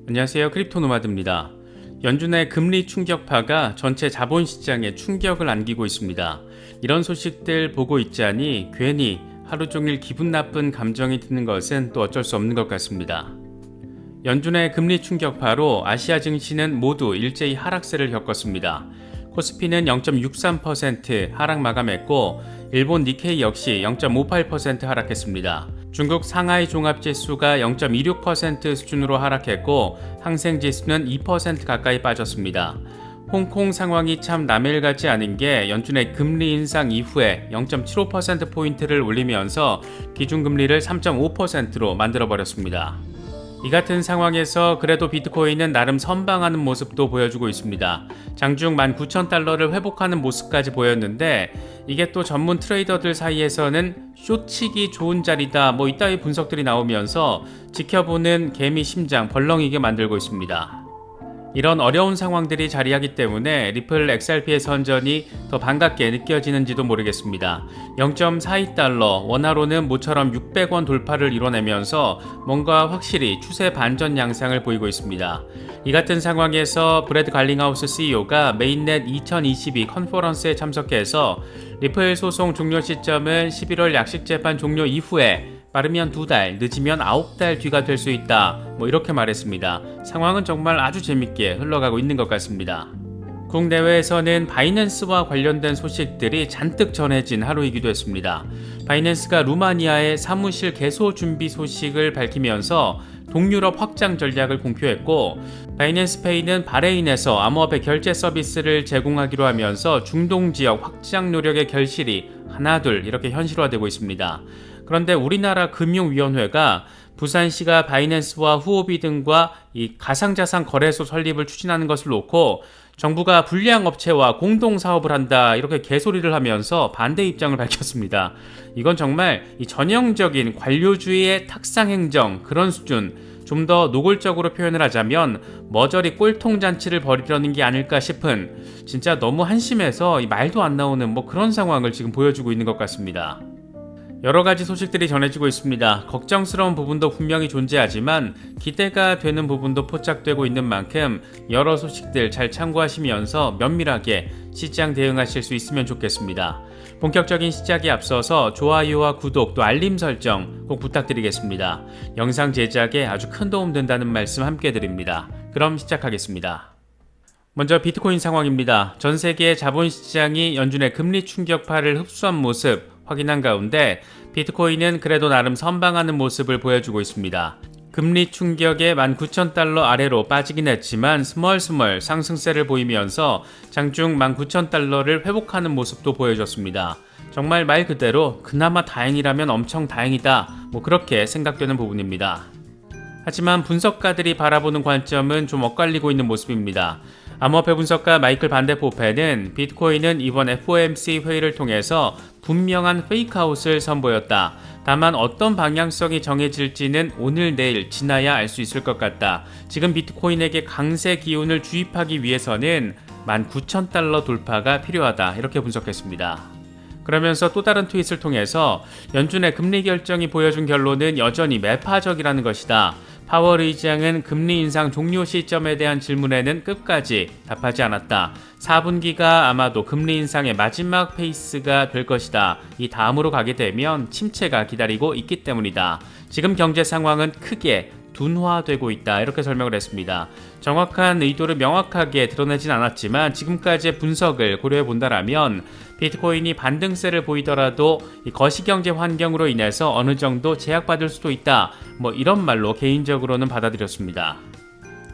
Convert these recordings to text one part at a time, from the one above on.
안녕하세요. 크립토노마드입니다. 연준의 금리 충격파가 전체 자본시장에 충격을 안기고 있습니다. 이런 소식들 보고 있자니 괜히 하루 종일 기분 나쁜 감정이 드는 것은 또 어쩔 수 없는 것 같습니다. 연준의 금리 충격파로 아시아 증시는 모두 일제히 하락세를 겪었습니다. 코스피는 0.63% 하락 마감했고 일본 니케이 역시 0.58% 하락했습니다. 중국 상하이 종합지수가 0.26% 수준으로 하락했고 항생지수는 2% 가까이 빠졌습니다. 홍콩 상황이 참 남일 같지 않은 게 연준의 금리 인상 이후에 0.75%포인트를 올리면서 기준금리를 3.5%로 만들어버렸습니다. 이 같은 상황에서 그래도 비트코인은 나름 선방하는 모습도 보여주고 있습니다. 장중 19,000달러를 회복하는 모습까지 보였는데 이게 또 전문 트레이더들 사이에서는 숏치기 좋은 자리다 이따위 분석들이 나오면서 지켜보는 개미 심장 벌렁이게 만들고 있습니다. 이런 어려운 상황들이 자리하기 때문에 리플 XRP의 선전이 더 반갑게 느껴지는지도 모르겠습니다. 0.42달러, 원화로는 모처럼 600원 돌파를 이뤄내면서 뭔가 확실히 추세 반전 양상을 보이고 있습니다. 이 같은 상황에서 브래드 갈링하우스 CEO가 메인넷 2022 컨퍼런스에 참석해서 리플 소송 종료 시점은 11월 약식재판 종료 이후에 빠르면 2달, 늦으면 9달 뒤가 될 수 있다. 이렇게 말했습니다. 상황은 정말 아주 재밌게 흘러가고 있는 것 같습니다. 국내외에서는 바이낸스와 관련된 소식들이 잔뜩 전해진 하루이기도 했습니다. 바이낸스가 루마니아의 사무실 개소 준비 소식을 밝히면서 동유럽 확장 전략을 공표했고 바이낸스 페이는 바레인에서 암호화폐 결제 서비스를 제공하기로 하면서 중동 지역 확장 노력의 결실이 하나둘 이렇게 현실화되고 있습니다. 그런데 우리나라 금융위원회가 부산시가 바이낸스와 후오비 등과 이 가상자산 거래소 설립을 추진하는 것을 놓고 정부가 불량 업체와 공동 사업을 한다 이렇게 개소리를 하면서 반대 입장을 밝혔습니다. 이건 정말 이 전형적인 관료주의의 탁상행정 그런 수준, 좀 더 노골적으로 표현을 하자면 머저리 꼴통잔치를 벌이려는 게 아닐까 싶은 진짜 너무 한심해서 말도 안 나오는 그런 상황을 지금 보여주고 있는 것 같습니다. 여러 가지 소식들이 전해지고 있습니다. 걱정스러운 부분도 분명히 존재하지만 기대가 되는 부분도 포착되고 있는 만큼 여러 소식들 잘 참고하시면서 면밀하게 시장 대응하실 수 있으면 좋겠습니다. 본격적인 시작에 앞서서 좋아요와 구독 또 알림 설정 꼭 부탁드리겠습니다. 영상 제작에 아주 큰 도움 된다는 말씀 함께 드립니다. 그럼 시작하겠습니다. 먼저 비트코인 상황입니다. 전 세계 자본시장이 연준의 금리 충격파를 흡수한 모습 확인한 가운데 비트코인은 그래도 나름 선방하는 모습을 보여주고 있습니다. 금리 충격에 19,000달러 아래로 빠지긴 했지만 스멀스멀 상승세를 보이면서 장중 19,000달러를 회복하는 모습도 보여줬습니다. 정말 말 그대로 그나마 다행이라면 엄청 다행이다 그렇게 생각되는 부분입니다. 하지만 분석가들이 바라보는 관점은 좀 엇갈리고 있는 모습입니다. 암호화폐 분석가 마이클 반데포페는 비트코인은 이번 FOMC 회의를 통해서 분명한 페이크아웃을 선보였다. 다만 어떤 방향성이 정해질지는 오늘 내일 지나야 알 수 있을 것 같다. 지금 비트코인에게 강세 기운을 주입하기 위해서는 19,000달러 돌파가 필요하다. 이렇게 분석했습니다. 그러면서 또 다른 트윗을 통해서 연준의 금리 결정이 보여준 결론은 여전히 매파적이라는 것이다. 파월 의장은 금리 인상 종료 시점에 대한 질문에는 끝까지 답하지 않았다. 4분기가 아마도 금리 인상의 마지막 페이스가 될 것이다. 이 다음으로 가게 되면 침체가 기다리고 있기 때문이다. 지금 경제 상황은 크게 둔화되고 있다. 이렇게 설명을 했습니다. 정확한 의도를 명확하게 드러내진 않았지만 지금까지의 분석을 고려해 본다라면 비트코인이 반등세를 보이더라도 이 거시경제 환경으로 인해서 어느 정도 제약받을 수도 있다. 이런 말로 개인적으로는 받아들였습니다.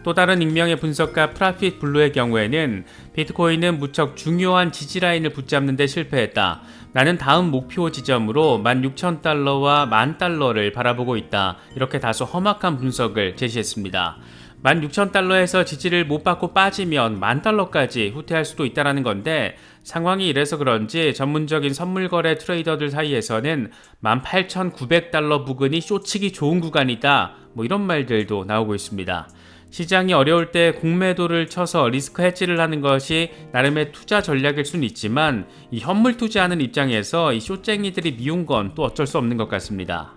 또 다른 익명의 분석가 프라핏 블루의 경우에는 비트코인은 무척 중요한 지지라인을 붙잡는 데 실패했다. 나는 다음 목표 지점으로 16,000달러와 10,000달러를 바라보고 있다. 이렇게 다소 험악한 분석을 제시했습니다. 16,000달러에서 지지를 못 받고 빠지면 10,000달러까지 후퇴할 수도 있다는 건데 상황이 이래서 그런지 전문적인 선물거래 트레이더들 사이에서는 18,900달러 부근이 숏치기 좋은 구간이다. 이런 말들도 나오고 있습니다. 시장이 어려울 때 공매도를 쳐서 리스크 해지를 하는 것이 나름의 투자 전략일 수는 있지만 이 현물 투자하는 입장에서 이 숏쟁이들이 미운 건 또 어쩔 수 없는 것 같습니다.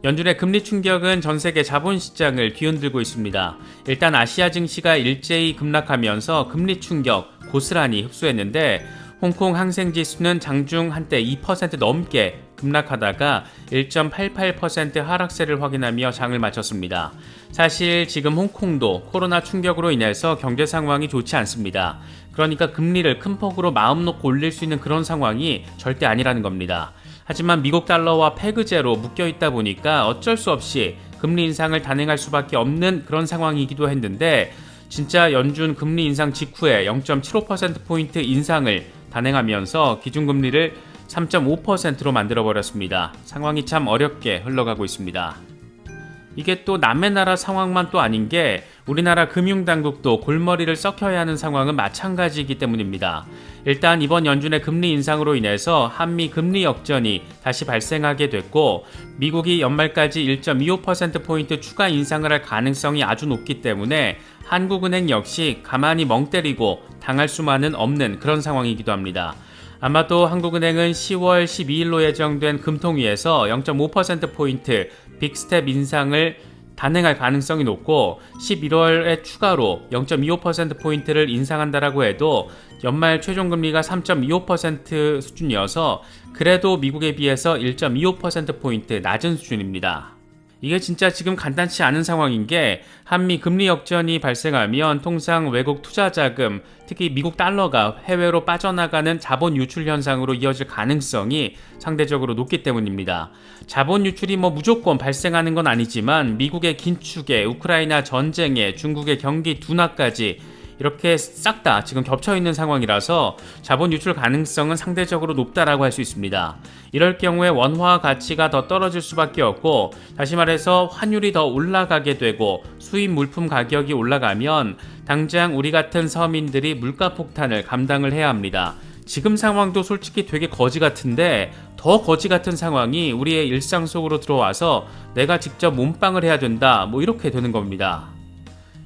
연준의 금리 충격은 전 세계 자본시장을 뒤흔들고 있습니다. 일단 아시아 증시가 일제히 급락하면서 금리 충격 고스란히 흡수했는데 홍콩 항생지수는 장중 한때 2% 넘게 급락하다가 1.88% 하락세를 확인하며 장을 마쳤습니다. 사실 지금 홍콩도 코로나 충격으로 인해서 경제 상황이 좋지 않습니다. 그러니까 금리를 큰 폭으로 마음 놓고 올릴 수 있는 그런 상황이 절대 아니라는 겁니다. 하지만 미국 달러와 페그제로 묶여 있다 보니까 어쩔 수 없이 금리 인상을 단행할 수밖에 없는 그런 상황이기도 했는데 진짜 연준 금리 인상 직후에 0.75%포인트 인상을 단행하면서 기준금리를 3.5%로 만들어버렸습니다. 상황이 참 어렵게 흘러가고 있습니다. 이게 또 남의 나라 상황만 또 아닌 게 우리나라 금융당국도 골머리를 썩혀야 하는 상황은 마찬가지이기 때문입니다. 일단 이번 연준의 금리 인상으로 인해서 한미 금리 역전이 다시 발생하게 됐고 미국이 연말까지 1.25%포인트 추가 인상을 할 가능성이 아주 높기 때문에 한국은행 역시 가만히 멍 때리고 당할 수만은 없는 그런 상황이기도 합니다. 아마도 한국은행은 10월 12일로 예정된 금통위에서 0.5%포인트 빅스텝 인상을 단행할 가능성이 높고 11월에 추가로 0.25%포인트를 인상한다라고 해도 연말 최종금리가 3.25% 수준이어서 그래도 미국에 비해서 1.25%포인트 낮은 수준입니다. 이게 진짜 지금 간단치 않은 상황인 게 한미 금리 역전이 발생하면 통상 외국 투자 자금, 특히 미국 달러가 해외로 빠져나가는 자본 유출 현상으로 이어질 가능성이 상대적으로 높기 때문입니다. 자본 유출이 무조건 발생하는 건 아니지만 미국의 긴축에 우크라이나 전쟁에 중국의 경기 둔화까지 이렇게 싹 다 지금 겹쳐있는 상황이라서 자본 유출 가능성은 상대적으로 높다라고 할 수 있습니다. 이럴 경우에 원화 가치가 더 떨어질 수밖에 없고 다시 말해서 환율이 더 올라가게 되고 수입 물품 가격이 올라가면 당장 우리 같은 서민들이 물가 폭탄을 감당을 해야 합니다. 지금 상황도 솔직히 되게 거지 같은데 더 거지 같은 상황이 우리의 일상 속으로 들어와서 내가 직접 몸빵을 해야 된다 이렇게 되는 겁니다.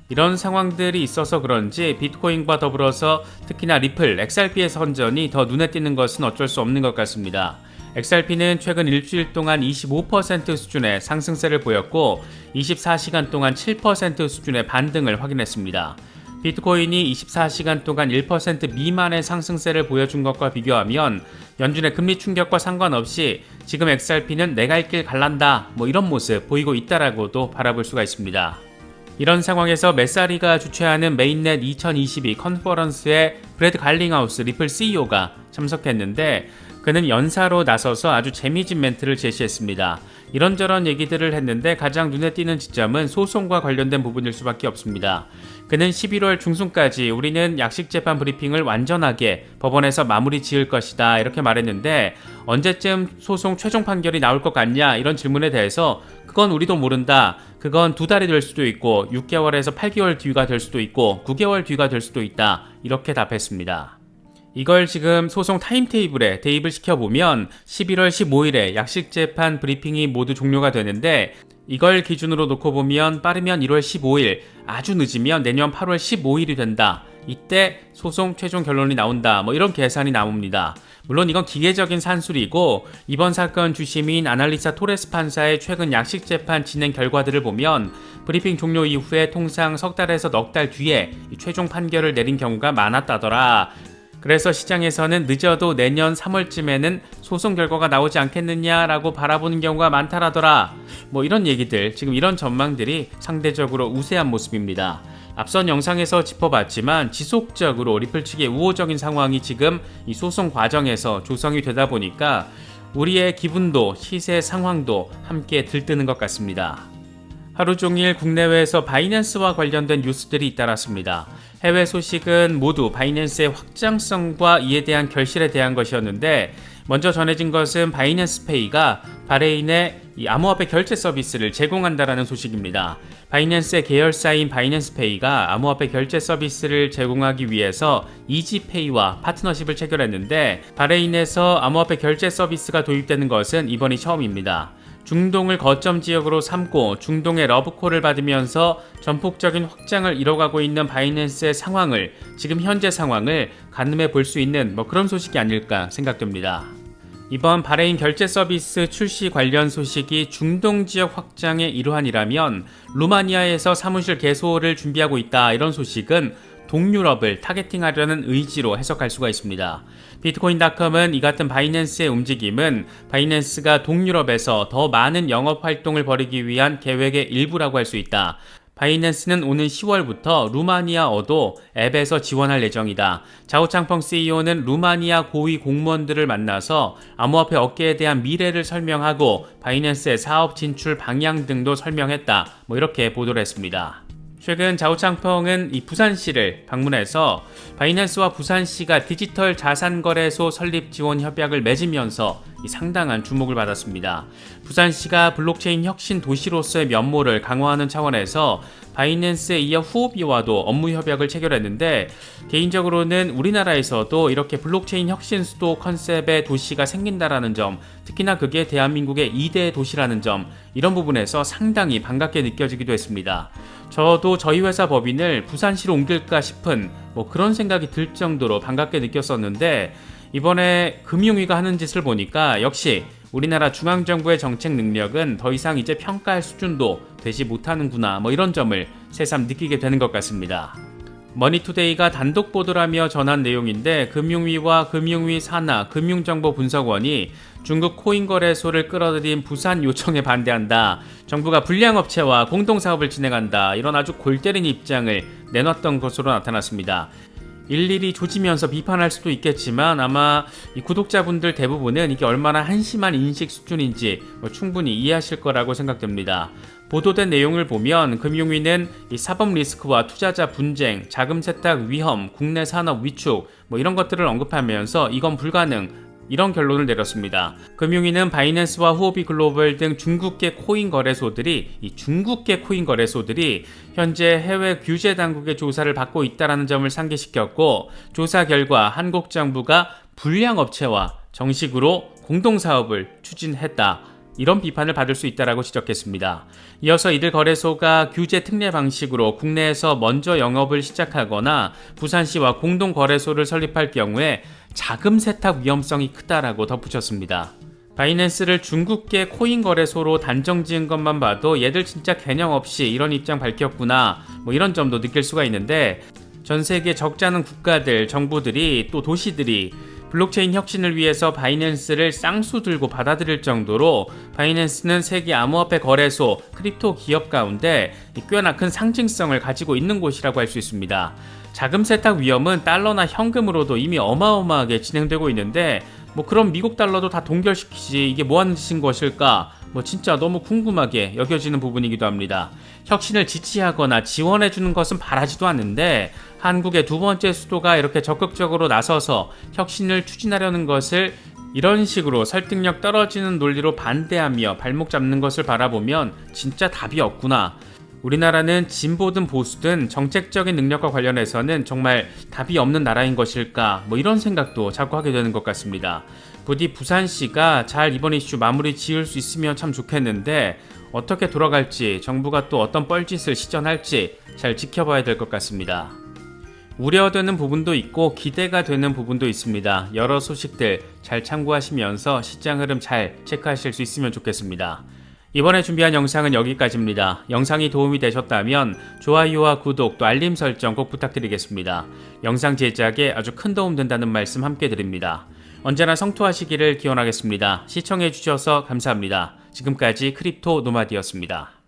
이런 상황들이 있어서 그런지 비트코인과 더불어서 특히나 리플, XRP의 선전이 더 눈에 띄는 것은 어쩔 수 없는 것 같습니다. XRP는 최근 일주일 동안 25% 수준의 상승세를 보였고 24시간 동안 7% 수준의 반등을 확인했습니다. 비트코인이 24시간 동안 1% 미만의 상승세를 보여준 것과 비교하면 연준의 금리 충격과 상관없이 지금 XRP는 내 갈 길 갈란다 이런 모습 보이고 있다라고도 바라볼 수가 있습니다. 이런 상황에서 메사리가 주최하는 메인넷 2022 컨퍼런스에 브래드 갈링하우스 리플 CEO가 참석했는데 그는 연사로 나서서 아주 재미진 멘트를 제시했습니다. 이런저런 얘기들을 했는데 가장 눈에 띄는 지점은 소송과 관련된 부분일 수밖에 없습니다. 그는 11월 중순까지 우리는 약식재판 브리핑을 완전하게 법원에서 마무리 지을 것이다 이렇게 말했는데 언제쯤 소송 최종 판결이 나올 것 같냐 이런 질문에 대해서 그건 우리도 모른다. 그건 2달이 될 수도 있고 6개월에서 8개월 뒤가 될 수도 있고 9개월 뒤가 될 수도 있다 이렇게 답했습니다. 이걸 지금 소송 타임테이블에 대입을 시켜보면 11월 15일에 약식재판 브리핑이 모두 종료가 되는데 이걸 기준으로 놓고 보면 빠르면 1월 15일, 아주 늦으면 내년 8월 15일이 된다. 이때 소송 최종 결론이 나온다. 이런 계산이 나옵니다. 물론 이건 기계적인 산술이고 이번 사건 주심인 아날리사 토레스 판사의 최근 약식재판 진행 결과들을 보면 브리핑 종료 이후에 통상 석 달에서 넉 달 뒤에 최종 판결을 내린 경우가 많았다더라. 그래서 시장에서는 늦어도 내년 3월쯤에는 소송 결과가 나오지 않겠느냐라고 바라보는 경우가 많다라더라. 이런 얘기들, 지금 이런 전망들이 상대적으로 우세한 모습입니다. 앞선 영상에서 짚어봤지만 지속적으로 리플 측의 우호적인 상황이 지금 이 소송 과정에서 조성이 되다 보니까 우리의 기분도 시세 상황도 함께 들뜨는 것 같습니다. 하루 종일 국내외에서 바이낸스와 관련된 뉴스들이 잇따랐습니다. 해외 소식은 모두 바이낸스의 확장성과 이에 대한 결실에 대한 것이었는데 먼저 전해진 것은 바이낸스 페이가 바레인에 이 암호화폐 결제 서비스를 제공한다라는 소식입니다. 바이낸스의 계열사인 바이낸스 페이가 암호화폐 결제 서비스를 제공하기 위해서 이지페이와 파트너십을 체결했는데 바레인에서 암호화폐 결제 서비스가 도입되는 것은 이번이 처음입니다. 중동을 거점 지역으로 삼고 중동의 러브콜을 받으면서 전폭적인 확장을 이뤄가고 있는 바이낸스의 상황을 지금 현재 상황을 가늠해 볼 수 있는 그런 소식이 아닐까 생각됩니다. 이번 바레인 결제 서비스 출시 관련 소식이 중동 지역 확장의 일환이라면 루마니아에서 사무실 개소를 준비하고 있다, 이런 소식은 동유럽을 타겟팅하려는 의지로 해석할 수가 있습니다. 비트코인닷컴은 이 같은 바이낸스의 움직임은 바이낸스가 동유럽에서 더 많은 영업 활동을 벌이기 위한 계획의 일부라고 할 수 있다. 바이낸스는 오는 10월부터 루마니아어도 앱에서 지원할 예정이다. 자오창펑 CEO는 루마니아 고위 공무원들을 만나서 암호화폐 업계에 대한 미래를 설명하고 바이낸스의 사업 진출 방향 등도 설명했다, 이렇게 보도를 했습니다. 최근 자오창펑은 이 부산시를 방문해서 바이낸스와 부산시가 디지털 자산거래소 설립 지원 협약을 맺으면서 상당한 주목을 받았습니다. 부산시가 블록체인 혁신 도시로서의 면모를 강화하는 차원에서 바이낸스에 이어 후오비와도 업무 협약을 체결했는데, 개인적으로는 우리나라에서도 이렇게 블록체인 혁신 수도 컨셉의 도시가 생긴다라는 점, 특히나 그게 대한민국의 2대 도시라는 점, 이런 부분에서 상당히 반갑게 느껴지기도 했습니다. 저도 저희 회사 법인을 부산시로 옮길까 싶은 그런 생각이 들 정도로 반갑게 느꼈었는데, 이번에 금융위가 하는 짓을 보니까 역시 우리나라 중앙정부의 정책 능력은 더 이상 이제 평가할 수준도 되지 못하는구나, 이런 점을 새삼 느끼게 되는 것 같습니다. 머니투데이가 단독 보도라며 전한 내용인데, 금융위와 금융위 산하 금융정보분석원이 중국 코인거래소를 끌어들인 부산 요청에 반대한다, 정부가 불량업체와 공동사업을 진행한다, 이런 아주 골 때린 입장을 내놨던 것으로 나타났습니다. 일일이 조지면서 비판할 수도 있겠지만 아마 이 구독자분들 대부분은 이게 얼마나 한심한 인식 수준인지 충분히 이해하실 거라고 생각됩니다. 보도된 내용을 보면 금융위는 이 사법 리스크와 투자자 분쟁, 자금 세탁 위험, 국내 산업 위축 이런 것들을 언급하면서 이건 불가능, 이런 결론을 내렸습니다. 금융위는 바이낸스와 후오비 글로벌 등 중국계 코인 거래소들이 현재 해외 규제 당국의 조사를 받고 있다는 점을 상기시켰고, 조사 결과 한국 정부가 불량 업체와 정식으로 공동 사업을 추진했다, 이런 비판을 받을 수 있다라고 지적했습니다. 이어서 이들 거래소가 규제 특례 방식으로 국내에서 먼저 영업을 시작하거나 부산시와 공동 거래소를 설립할 경우에 자금 세탁 위험성이 크다라고 덧붙였습니다. 바이낸스를 중국계 코인 거래소로 단정 지은 것만 봐도 얘들 진짜 개념 없이 이런 입장 밝혔구나, 이런 점도 느낄 수가 있는데, 전 세계 적지 않은 국가들, 정부들이 또 도시들이 블록체인 혁신을 위해서 바이낸스를 쌍수 들고 받아들일 정도로 바이낸스는 세계 암호화폐 거래소, 크립토 기업 가운데 꽤나 큰 상징성을 가지고 있는 곳이라고 할 수 있습니다. 자금 세탁 위험은 달러나 현금으로도 이미 어마어마하게 진행되고 있는데, 그럼 미국 달러도 다 동결시키지 이게 뭐하는 짓인 것일까? 진짜 너무 궁금하게 여겨지는 부분이기도 합니다. 혁신을 지지하거나 지원해주는 것은 바라지도 않는데, 한국의 두 번째 수도가 이렇게 적극적으로 나서서 혁신을 추진하려는 것을 이런 식으로 설득력 떨어지는 논리로 반대하며 발목 잡는 것을 바라보면 진짜 답이 없구나. 우리나라는 진보든 보수든 정책적인 능력과 관련해서는 정말 답이 없는 나라인 것일까, 이런 생각도 자꾸 하게 되는 것 같습니다. 부디 부산시가 잘 이번 이슈 마무리 지을 수 있으면 참 좋겠는데, 어떻게 돌아갈지, 정부가 또 어떤 뻘짓을 시전할지 잘 지켜봐야 될 것 같습니다. 우려되는 부분도 있고 기대가 되는 부분도 있습니다. 여러 소식들 잘 참고하시면서 시장 흐름 잘 체크하실 수 있으면 좋겠습니다. 이번에 준비한 영상은 여기까지입니다. 영상이 도움이 되셨다면 좋아요와 구독 또 알림 설정 꼭 부탁드리겠습니다. 영상 제작에 아주 큰 도움 된다는 말씀 함께 드립니다. 언제나 성투하시기를 기원하겠습니다. 시청해주셔서 감사합니다. 지금까지 크립토 노마드였습니다.